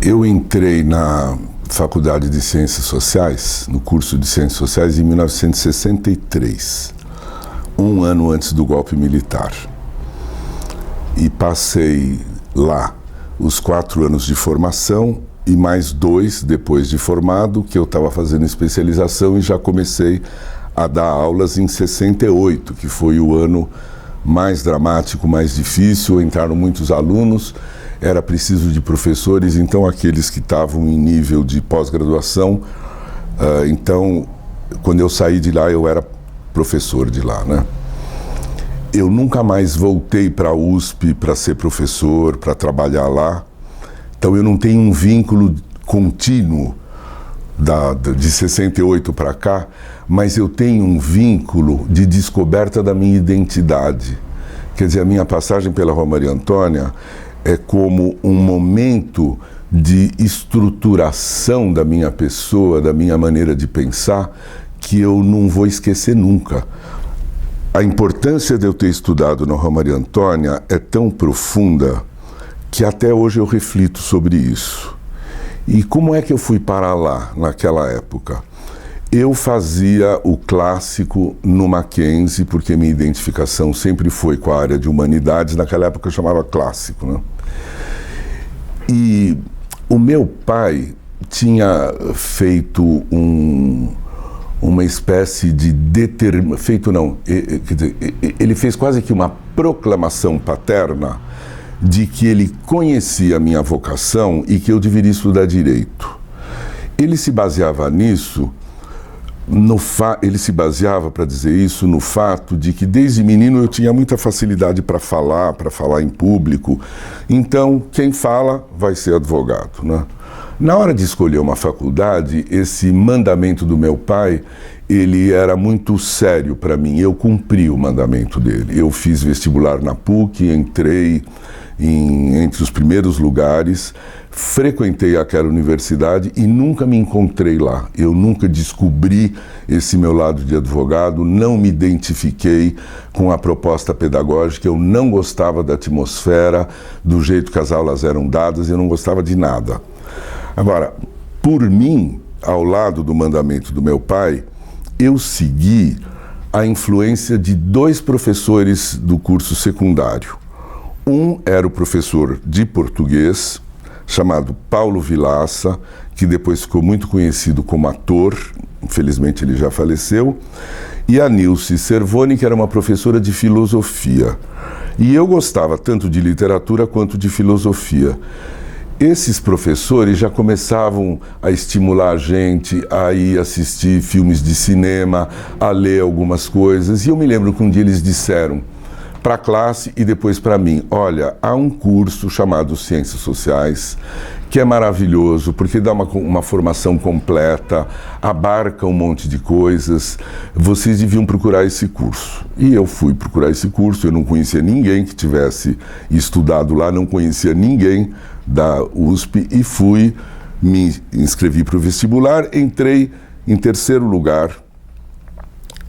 Eu entrei na Faculdade de Ciências Sociais, no curso de Ciências Sociais, em 1963, um ano antes do golpe militar. E passei lá os 4 anos de formação e mais 2 depois de formado, que eu estava fazendo especialização, e já comecei a dar aulas em 68, que foi o ano mais dramático, mais difícil. Entraram muitos alunos, era preciso de professores, então aqueles que estavam em nível de pós-graduação, então quando eu saí de lá eu era professor de lá, né? Eu nunca mais voltei para a USP para ser professor, para trabalhar lá, então eu não tenho um vínculo contínuo de 68 para cá, mas eu tenho um vínculo de descoberta da minha identidade. Quer dizer, a minha passagem pela Rua Maria Antônia é como um momento de estruturação da minha pessoa, da minha maneira de pensar, que eu não vou esquecer nunca. A importância de eu ter estudado na Rua Maria Antônia é tão profunda que até hoje eu reflito sobre isso. E como é que eu fui parar lá, naquela época? Eu fazia o clássico no Mackenzie, porque minha identificação sempre foi com a área de humanidades, naquela época eu chamava clássico, né? E o meu pai tinha feito uma espécie de ele fez quase que uma proclamação paterna de que ele conhecia a minha vocação e que eu deveria estudar direito. Ele se baseava nisso, ele se baseava, para dizer isso, no fato de que desde menino eu tinha muita facilidade para falar em público. Então, quem fala vai ser advogado, né? Na hora de escolher uma faculdade, esse mandamento do meu pai, ele era muito sério para mim. Eu cumpri o mandamento dele. Eu fiz vestibular na PUC, entrei entre os primeiros lugares, frequentei aquela universidade e nunca me encontrei lá. Eu nunca descobri esse meu lado de advogado, não me identifiquei com a proposta pedagógica, eu não gostava da atmosfera, do jeito que as aulas eram dadas, eu não gostava de nada. Agora, por mim, ao lado do mandamento do meu pai, eu segui a influência de 2 professores do curso secundário. Um era o professor de português, chamado Paulo Vilaça, que depois ficou muito conhecido como ator, infelizmente ele já faleceu, e a Nilce Cervoni, que era uma professora de filosofia. E eu gostava tanto de literatura quanto de filosofia. Esses professores já começavam a estimular a gente a ir assistir filmes de cinema, a ler algumas coisas, e eu me lembro que um dia eles disseram para a classe e depois para mim: olha, há um curso chamado Ciências Sociais, que é maravilhoso, porque dá uma formação completa, abarca um monte de coisas, vocês deviam procurar esse curso. E eu fui procurar esse curso, eu não conhecia ninguém que tivesse estudado lá, não conhecia ninguém da USP, e me inscrevi para o vestibular, entrei em 3º lugar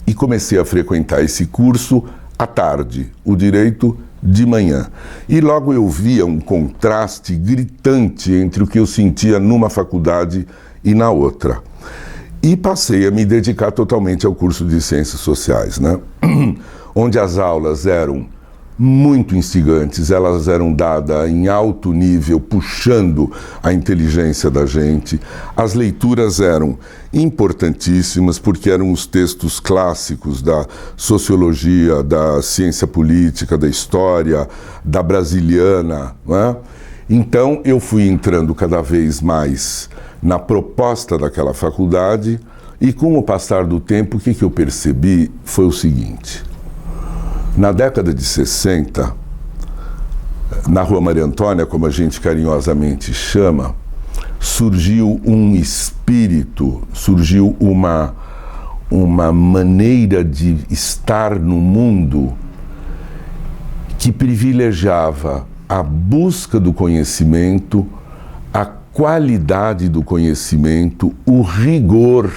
e comecei a frequentar esse curso à tarde, o direito de manhã. E logo eu via um contraste gritante entre o que eu sentia numa faculdade e na outra. E passei a me dedicar totalmente ao curso de Ciências Sociais, né? Onde as aulas eram muito instigantes, elas eram dadas em alto nível, puxando a inteligência da gente. As leituras eram importantíssimas, porque eram os textos clássicos da sociologia, da ciência política, da história, da brasiliana, não é? Então eu fui entrando cada vez mais na proposta daquela faculdade, e com o passar do tempo, o que eu percebi foi o seguinte: na década de 60, na Rua Maria Antônia, como a gente carinhosamente chama, surgiu um espírito, surgiu uma maneira de estar no mundo que privilegiava a busca do conhecimento, a qualidade do conhecimento, o rigor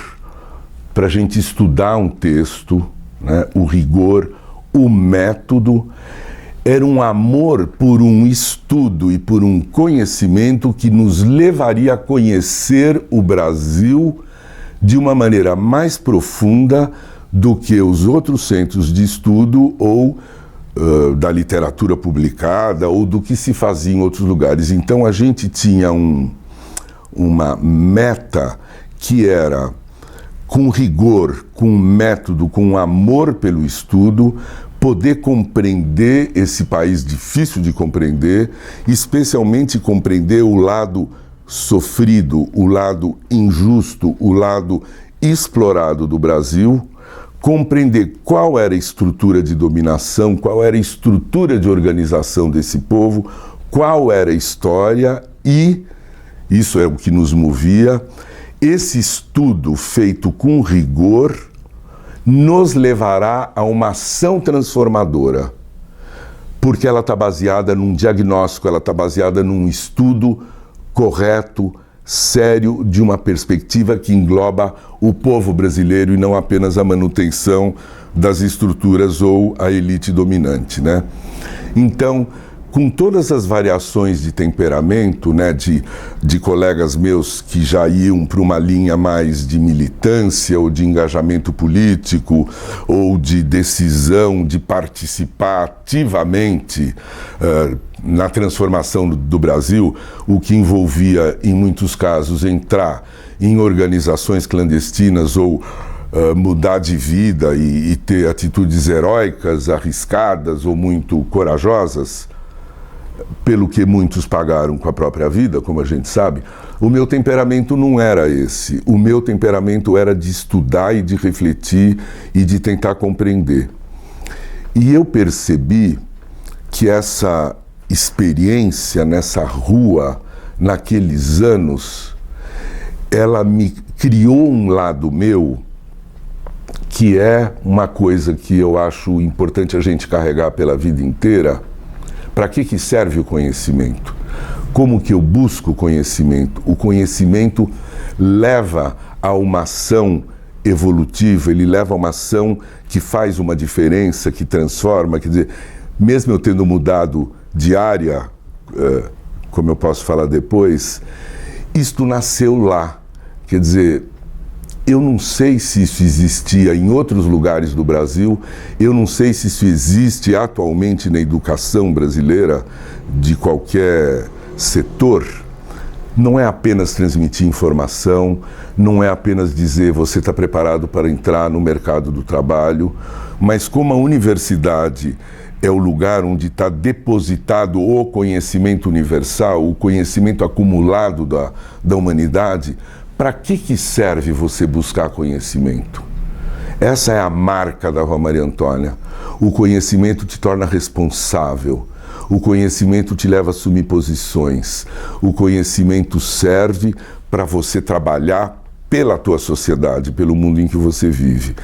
para a gente estudar um texto, né? O rigor, o método. era um amor por um estudo e por um conhecimento que nos levaria a conhecer o Brasil de uma maneira mais profunda do que os outros centros de estudo ou da literatura publicada ou do que se fazia em outros lugares. Então a gente tinha uma meta que era, com rigor, com método, com amor pelo estudo, poder compreender esse país difícil de compreender, especialmente compreender o lado sofrido, o lado injusto, o lado explorado do Brasil, compreender qual era a estrutura de dominação, qual era a estrutura de organização desse povo, qual era a história, e isso é o que nos movia. Esse estudo feito com rigor nos levará a uma ação transformadora, porque ela está baseada num diagnóstico, ela está baseada num estudo correto, sério, de uma perspectiva que engloba o povo brasileiro e não apenas a manutenção das estruturas ou a elite dominante, né? Então, com todas as variações de temperamento, né, de colegas meus que já iam para uma linha mais de militância ou de engajamento político ou de decisão de participar ativamente na transformação do Brasil, o que envolvia, em muitos casos, entrar em organizações clandestinas ou mudar de vida e ter atitudes heróicas, arriscadas ou muito corajosas, pelo que muitos pagaram com a própria vida, como a gente sabe. O meu temperamento não era esse. O meu temperamento era de estudar e de refletir e de tentar compreender. E eu percebi que essa experiência nessa rua, naqueles anos, ela me criou um lado meu que é uma coisa que eu acho importante a gente carregar pela vida inteira. Para que serve o conhecimento? Como que eu busco o conhecimento? O conhecimento leva a uma ação evolutiva, ele leva a uma ação que faz uma diferença, que transforma. Quer dizer, mesmo eu tendo mudado de área, como eu posso falar depois, isto nasceu lá. Quer dizer, eu não sei se isso existia em outros lugares do Brasil, eu não sei se isso existe atualmente na educação brasileira, de qualquer setor. Não é apenas transmitir informação, não é apenas dizer você está preparado para entrar no mercado do trabalho, mas como a universidade é o lugar onde está depositado o conhecimento universal, o conhecimento acumulado da humanidade. Para que serve você buscar conhecimento? Essa é a marca da Rua Maria Antônia. O conhecimento te torna responsável. O conhecimento te leva a assumir posições. O conhecimento serve para você trabalhar pela tua sociedade, pelo mundo em que você vive.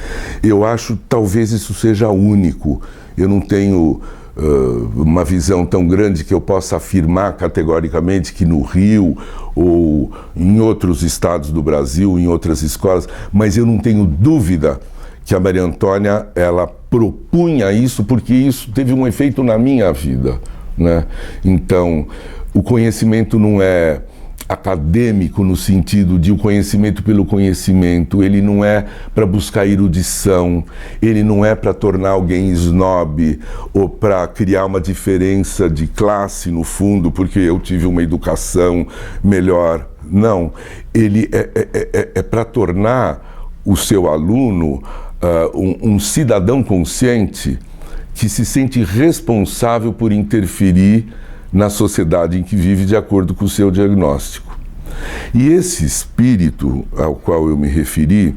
Eu acho talvez isso seja único. Eu não tenho uma visão tão grande que eu possa afirmar categoricamente que no Rio ou em outros estados do Brasil, em outras escolas, mas eu não tenho dúvida que a Maria Antônia, ela propunha isso, porque isso teve um efeito na minha vida, né? Então, o conhecimento não é acadêmico no sentido de o conhecimento pelo conhecimento, ele não é para buscar erudição, ele não é para tornar alguém snob ou para criar uma diferença de classe no fundo, porque eu tive uma educação melhor. Não, ele é para tornar o seu aluno um cidadão consciente que se sente responsável por interferir na sociedade em que vive de acordo com o seu diagnóstico. E esse espírito ao qual eu me referi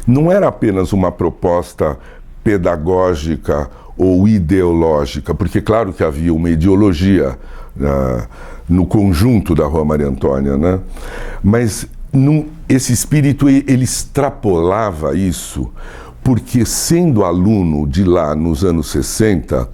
não era apenas uma proposta pedagógica ou ideológica, porque claro que havia uma ideologia no conjunto da Rua Maria Antônia, né? Mas esse espírito ele extrapolava isso, porque sendo aluno de lá nos anos 60,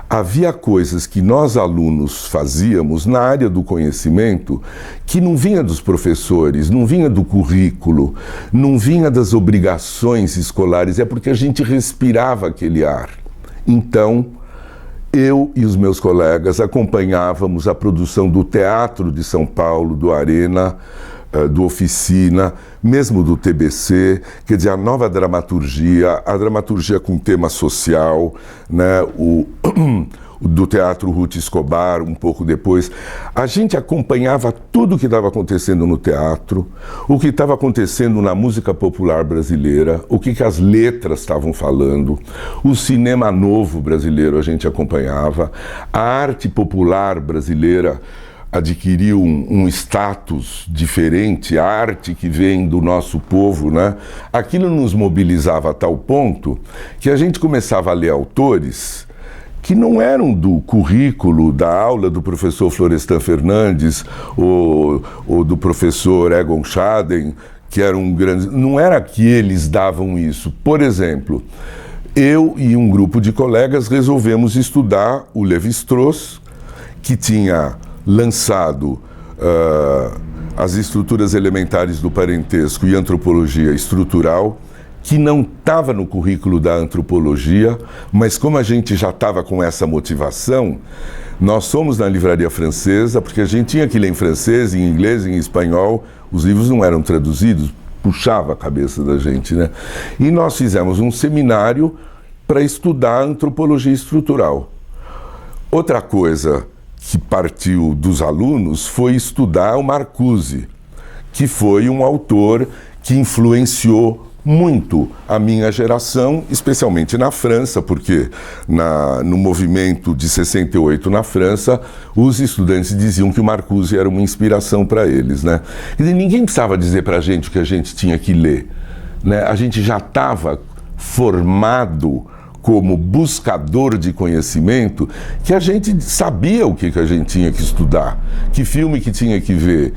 havia coisas que nós alunos fazíamos na área do conhecimento que não vinha dos professores, não vinha do currículo, não vinha das obrigações escolares, é porque a gente respirava aquele ar. Então, eu e os meus colegas acompanhávamos a produção do Teatro de São Paulo, do Arena, do Oficina, mesmo do TBC, quer dizer, a nova dramaturgia, a dramaturgia com tema social, né, do Teatro Ruth Escobar, um pouco depois. A gente acompanhava tudo o que estava acontecendo no teatro, o que estava acontecendo na música popular brasileira, o que as letras estavam falando, o cinema novo brasileiro a gente acompanhava, a arte popular brasileira adquiriu um status diferente, a arte que vem do nosso povo, né? Aquilo nos mobilizava a tal ponto que a gente começava a ler autores que não eram do currículo da aula do professor Florestan Fernandes ou do professor Egon Schaden, que eram grandes... Não era que eles davam isso. Por exemplo, eu e um grupo de colegas resolvemos estudar o Lévi-Strauss, que tinha lançado as estruturas elementares do parentesco e antropologia estrutural, que não estava no currículo da antropologia, mas como a gente já estava com essa motivação, nós fomos na livraria francesa, porque a gente tinha que ler em francês, em inglês, em espanhol, os livros não eram traduzidos, puxava a cabeça da gente, né? E nós fizemos um seminário para estudar antropologia estrutural. Outra coisa que partiu dos alunos foi estudar o Marcuse, que foi um autor que influenciou muito a minha geração, especialmente na França, porque no movimento de 68 na França, os estudantes diziam que o Marcuse era uma inspiração para eles, né? Quer dizer, ninguém precisava dizer para a gente o que a gente tinha que ler, né? A gente já estava formado como buscador de conhecimento, que a gente sabia o que a gente tinha que estudar, que filme que tinha que ver,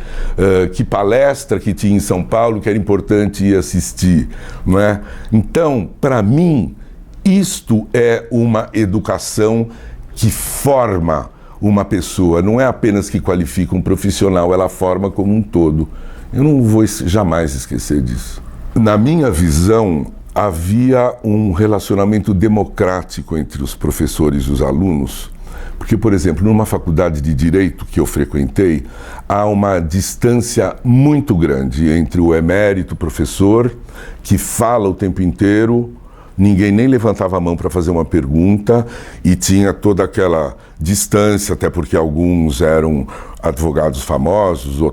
que palestra que tinha em São Paulo que era importante ir assistir, não é? Então, para mim, isto é uma educação que forma uma pessoa, não é apenas que qualifica um profissional, ela forma como um todo. Eu não vou jamais esquecer disso. Na minha visão, havia um relacionamento democrático entre os professores e os alunos, porque, por exemplo, numa faculdade de Direito que eu frequentei, há uma distância muito grande entre o emérito professor, que fala o tempo inteiro, ninguém nem levantava a mão para fazer uma pergunta, e tinha toda aquela distância, até porque alguns eram advogados famosos ou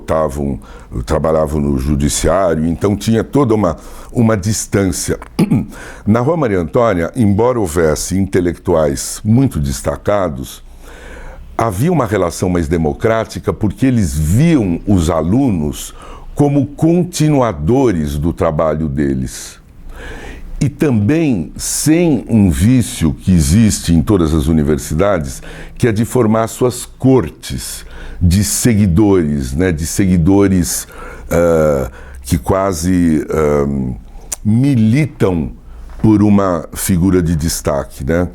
trabalhavam no judiciário, então tinha toda uma distância. Na Rua Maria Antônia, embora houvesse intelectuais muito destacados, havia uma relação mais democrática porque eles viam os alunos como continuadores do trabalho deles. E também sem um vício que existe em todas as universidades, que é de formar suas cortes de seguidores, né? De seguidores que quase militam por uma figura de destaque, né?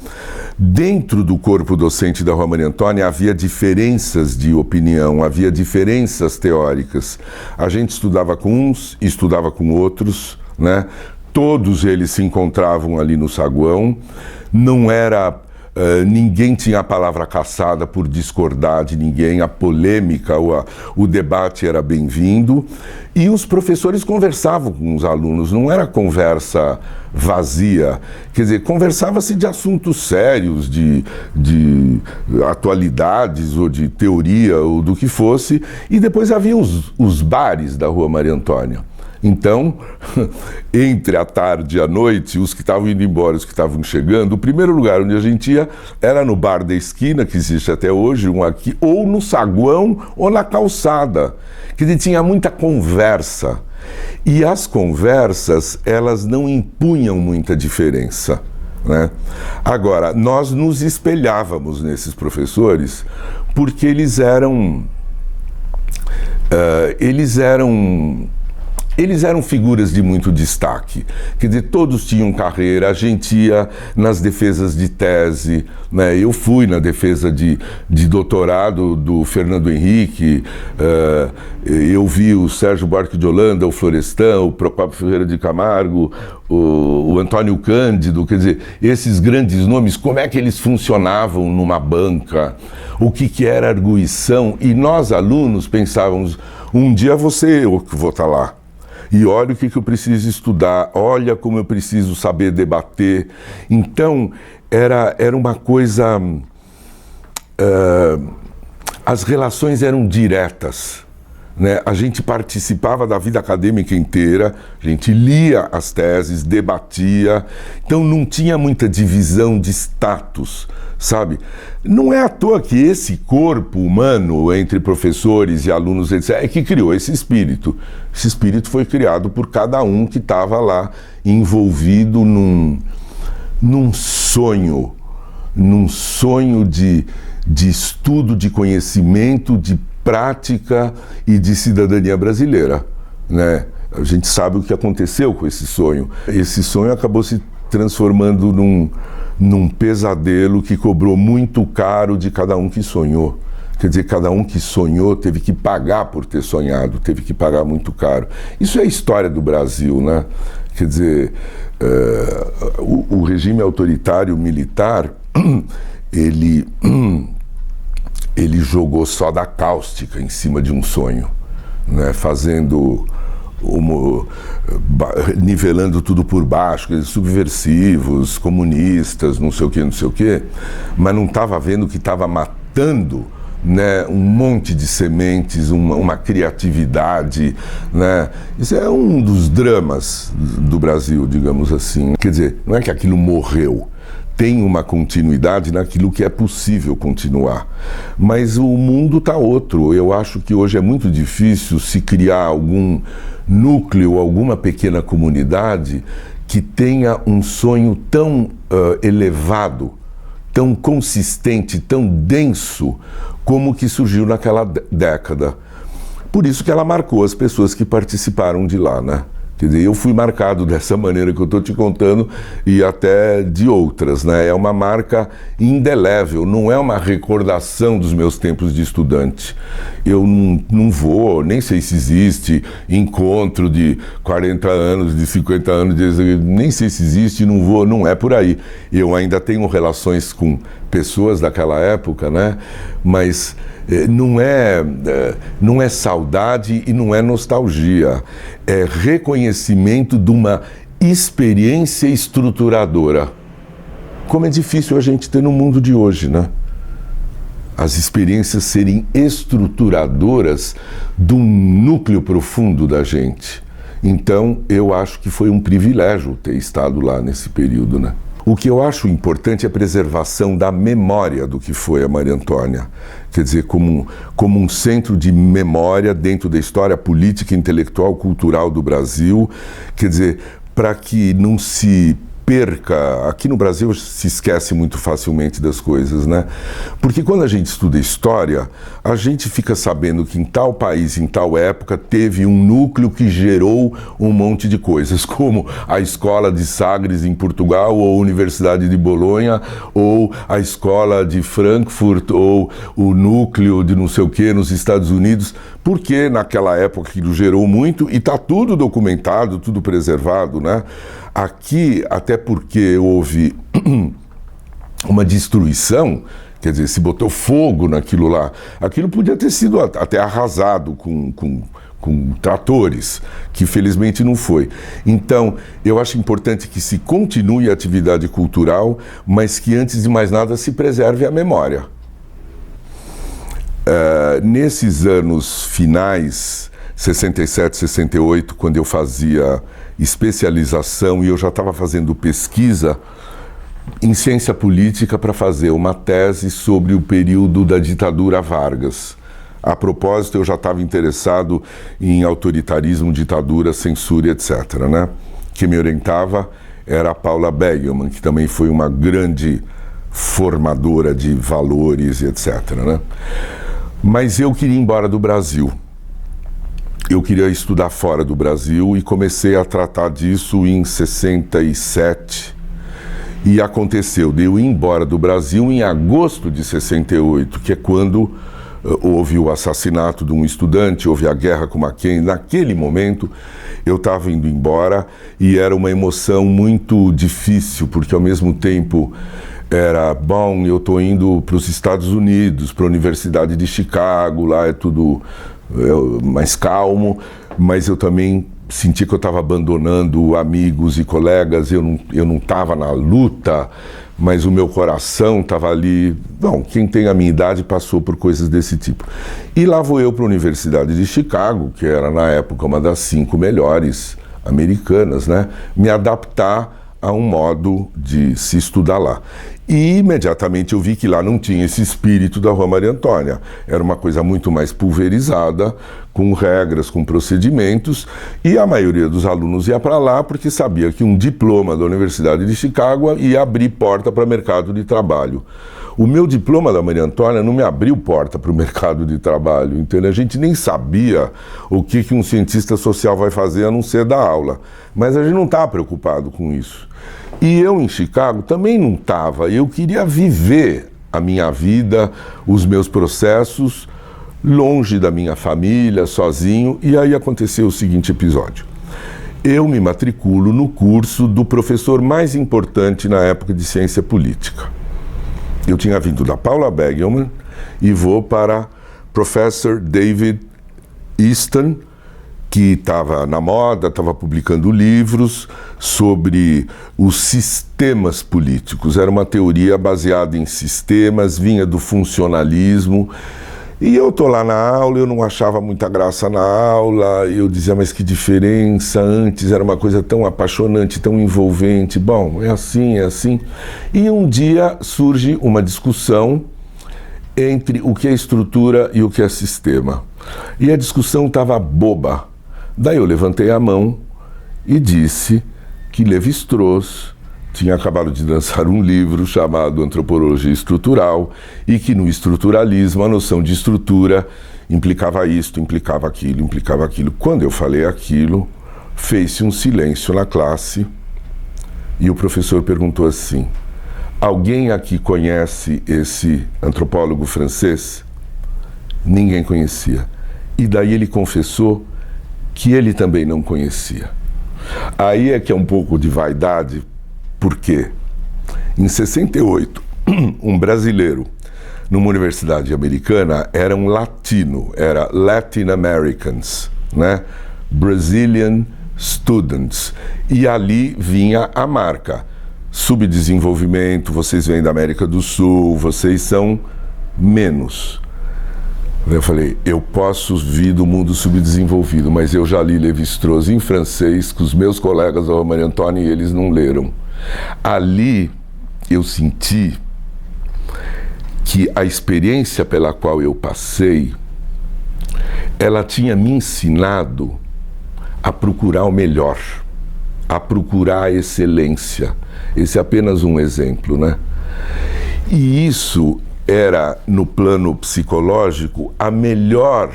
Dentro do corpo docente da Rua Maria Antônia havia diferenças de opinião, havia diferenças teóricas. A gente estudava com uns, estudava com outros, né? Todos eles se encontravam ali no saguão, não era... ninguém tinha a palavra caçada por discordar de ninguém, a polêmica, o debate era bem-vindo, e os professores conversavam com os alunos, não era conversa vazia, quer dizer, conversava-se de assuntos sérios, de atualidades ou de teoria ou do que fosse, e depois havia os bares da Rua Maria Antônia. Então, entre a tarde e a noite, os que estavam indo embora e os que estavam chegando, o primeiro lugar onde a gente ia era no bar da esquina, que existe até hoje, um aqui, ou no saguão, ou na calçada, que tinha muita conversa. E as conversas, elas não impunham muita diferença, né? Agora, nós nos espelhávamos nesses professores porque eles eram eles eram figuras de muito destaque, quer dizer, todos tinham carreira, a gente ia nas defesas de tese, né? Eu fui na defesa de doutorado do Fernando Henrique, eu vi o Sérgio Buarque de Holanda, o Florestan, o Procópio Ferreira de Camargo, o Antônio Cândido, quer dizer, esses grandes nomes, como é que eles funcionavam numa banca, o que era arguição, e nós alunos pensávamos, um dia eu vou estar lá. E olha o que eu preciso estudar, olha como eu preciso saber debater. Então, era uma coisa... as relações eram diretas, né? A gente participava da vida acadêmica inteira, a gente lia as teses, debatia, então não tinha muita divisão de status, sabe? Não é à toa que esse corpo humano entre professores e alunos, etc., é que criou esse espírito. Esse espírito foi criado por cada um que estava lá envolvido num sonho de estudo, de conhecimento, de prática e de cidadania brasileira, né? A gente sabe o que aconteceu com esse sonho. Esse sonho acabou se transformando num pesadelo que cobrou muito caro de cada um que sonhou. Quer dizer, cada um que sonhou teve que pagar por ter sonhado, teve que pagar muito caro. Isso é a história do Brasil, né? Quer dizer, o regime autoritário militar, ele jogou soda cáustica em cima de um sonho, né? Nivelando tudo por baixo, subversivos, comunistas, não sei o quê, mas não estava vendo que estava matando, né, um monte de sementes, uma criatividade, né? Isso é um dos dramas do Brasil, digamos assim. Quer dizer, não é que aquilo morreu, tem uma continuidade naquilo que é possível continuar. Mas o mundo está outro. Eu acho que hoje é muito difícil se criar algum núcleo, alguma pequena comunidade que tenha um sonho tão elevado, tão consistente, tão denso, como o que surgiu naquela década. Por isso que ela marcou as pessoas que participaram de lá, né? Quer dizer, eu fui marcado dessa maneira que eu estou te contando e até de outras, né? É uma marca indelével, não é uma recordação dos meus tempos de estudante. Eu não vou, nem sei se existe encontro de 40 anos, de 50 anos, nem sei se existe, não vou, não é por aí. Eu ainda tenho relações com pessoas daquela época, né? Mas não é saudade e não é nostalgia, é reconhecimento de uma experiência estruturadora. Como é difícil a gente ter no mundo de hoje, né? As experiências serem estruturadoras de um núcleo profundo da gente. Então, eu acho que foi um privilégio ter estado lá nesse período, né? O que eu acho importante é a preservação da memória do que foi a Maria Antônia. Quer dizer, como um centro de memória dentro da história política, intelectual, cultural do Brasil. Quer dizer, para que não se perca... Aqui no Brasil se esquece muito facilmente das coisas, né? Porque quando a gente estuda história, a gente fica sabendo que em tal país, em tal época, teve um núcleo que gerou um monte de coisas, como a escola de Sagres em Portugal, ou a Universidade de Bolonha, ou a escola de Frankfurt, ou o núcleo de não sei o que nos Estados Unidos, porque naquela época aquilo gerou muito e está tudo documentado, tudo preservado, né? Aqui, até porque houve uma destruição, quer dizer, se botou fogo naquilo lá, aquilo podia ter sido até arrasado com tratores, que felizmente não foi. Então, eu acho importante que se continue a atividade cultural, mas que antes de mais nada se preserve a memória. Nesses anos finais, 67, 68, quando eu fazia especialização e eu já estava fazendo pesquisa em ciência política para fazer uma tese sobre o período da ditadura Vargas. A propósito, eu já estava interessado em autoritarismo, ditadura, censura, etc., né? Quem me orientava era a Paula Begelman, que também foi uma grande formadora de valores, etc., né? Mas eu queria ir embora do Brasil. eu queria estudar fora do Brasil e comecei a tratar disso em 67. E aconteceu de eu ir embora do Brasil em agosto de 68, que é quando houve o assassinato de um estudante, houve a guerra com Mackenzie. Naquele momento, eu estava indo embora e era uma emoção muito difícil, porque ao mesmo tempo era, bom, eu estou indo para os Estados Unidos, para a Universidade de Chicago, lá é tudo mais calmo, mas eu também senti que eu estava abandonando amigos e colegas, eu não estava na luta, mas o meu coração estava ali. Bom, quem tem a minha idade passou por coisas desse tipo. E lá vou eu para a Universidade de Chicago, que era na época uma das 5 melhores americanas, né? Me adaptar a um modo de se estudar lá. E imediatamente eu vi que lá não tinha esse espírito da Rua Maria Antônia. Era uma coisa muito mais pulverizada, com regras, com procedimentos, e a maioria dos alunos ia para lá porque sabia que um diploma da Universidade de Chicago ia abrir porta para o mercado de trabalho. O meu diploma da Maria Antônia não me abriu porta para o mercado de trabalho, entendeu? A gente nem sabia o que um cientista social vai fazer a não ser dar aula, mas a gente não estava preocupado com isso. E eu em Chicago também não estava, eu queria viver a minha vida, os meus processos, longe da minha família, sozinho, e aí aconteceu o seguinte episódio. Eu me matriculo no curso do professor mais importante na época de ciência política. Eu tinha vindo da Paula Begelman e vou para Professor David Easton, que estava na moda, estava publicando livros sobre os sistemas políticos. Era uma teoria baseada em sistemas, vinha do funcionalismo. E eu estou lá na aula, eu não achava muita graça na aula, eu dizia, mas que diferença, antes era uma coisa tão apaixonante, tão envolvente. Bom, é assim, é assim. E um dia surge uma discussão entre o que é estrutura e o que é sistema. E a discussão estava boba. Daí eu levantei a mão e disse que Lévi-Strauss tinha acabado de lançar um livro chamado Antropologia Estrutural e que no estruturalismo a noção de estrutura implicava isto, implicava aquilo, implicava aquilo. Quando eu falei aquilo, fez-se um silêncio na classe e o professor perguntou assim: alguém aqui conhece esse antropólogo francês? Ninguém conhecia. E daí ele confessou que ele também não conhecia. Aí é que é um pouco de vaidade, porque em 68, um brasileiro numa universidade americana era um latino, era Latin Americans, né? Brazilian Students. E ali vinha a marca: subdesenvolvimento, vocês vêm da América do Sul, vocês são menos. Eu falei, eu posso vir do mundo subdesenvolvido, mas eu já li Lévi-Strauss em francês com os meus colegas da Rua Maria Antônia e eles não leram. Ali eu senti que a experiência pela qual eu passei, ela tinha me ensinado a procurar o melhor, a procurar a excelência. Esse é apenas um exemplo, né? E isso era, no plano psicológico, a melhor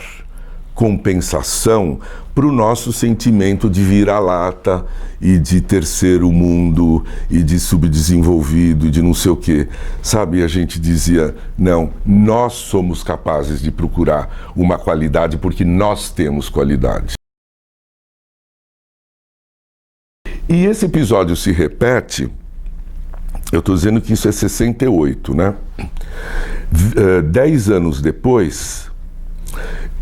compensação para o nosso sentimento de vira-lata e de terceiro mundo e de subdesenvolvido e de não sei o quê. Sabe, a gente dizia, não, nós somos capazes de procurar uma qualidade porque nós temos qualidade. E esse episódio se repete, eu estou dizendo que isso é 68, né? 10 anos depois,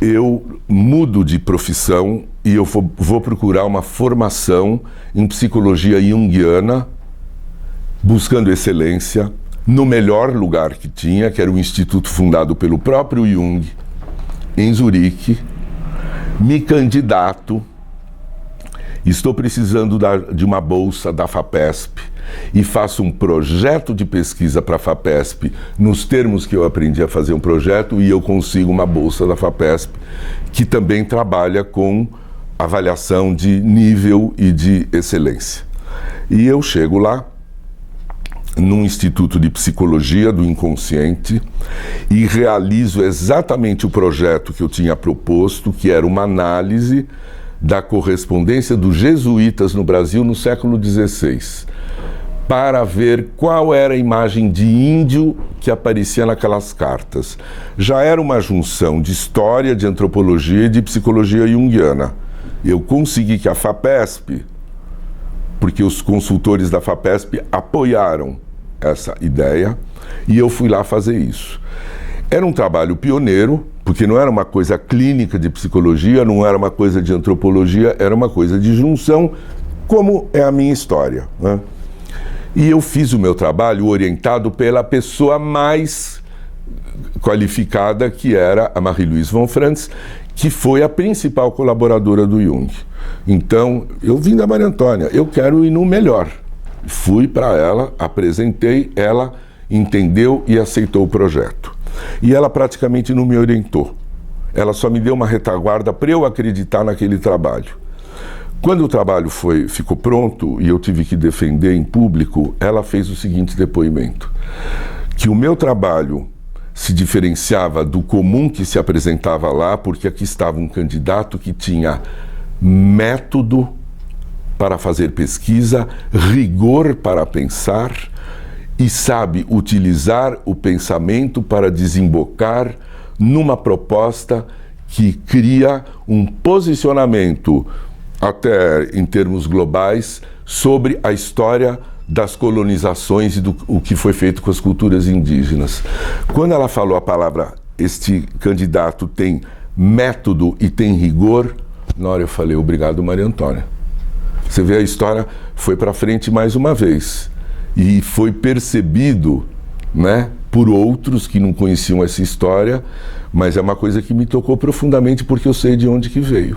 eu mudo de profissão e eu vou procurar uma formação em psicologia junguiana, buscando excelência, no melhor lugar que tinha, que era o instituto fundado pelo próprio Jung, em Zurique. Me candidato, estou precisando de uma bolsa da FAPESP e faço um projeto de pesquisa para a FAPESP nos termos que eu aprendi a fazer um projeto, e eu consigo uma bolsa da FAPESP que também trabalha com avaliação de nível e de excelência. E eu chego lá num Instituto de Psicologia do Inconsciente e realizo exatamente o projeto que eu tinha proposto, que era uma análise da correspondência dos jesuítas no Brasil no século XVI, para ver qual era a imagem de índio que aparecia naquelas cartas. Já era uma junção de história, de antropologia e de psicologia junguiana. Eu consegui que a FAPESP, porque os consultores da FAPESP apoiaram essa ideia, e eu fui lá fazer isso. Era um trabalho pioneiro, porque não era uma coisa clínica de psicologia, não era uma coisa de antropologia, era uma coisa de junção, como é a minha história, né? E eu fiz o meu trabalho orientado pela pessoa mais qualificada, que era a Marie-Louise von Franz, que foi a principal colaboradora do Jung. Então, eu vim da Maria Antônia, eu quero ir no melhor. Fui para ela, apresentei, ela entendeu e aceitou o projeto. E ela praticamente não me orientou. Ela só me deu uma retaguarda para eu acreditar naquele trabalho. Quando o trabalho ficou pronto e eu tive que defender em público, ela fez o seguinte depoimento: que o meu trabalho se diferenciava do comum que se apresentava lá, porque aqui estava um candidato que tinha método para fazer pesquisa, rigor para pensar e sabe utilizar o pensamento para desembocar numa proposta que cria um posicionamento, até em termos globais, sobre a história das colonizações e o que foi feito com as culturas indígenas. Quando ela falou a palavra, este candidato tem método e tem rigor, na hora eu falei, obrigado, Maria Antônia. Você vê, a história foi para frente mais uma vez. E foi percebido, né, por outros que não conheciam essa história, mas é uma coisa que me tocou profundamente porque eu sei de onde que veio.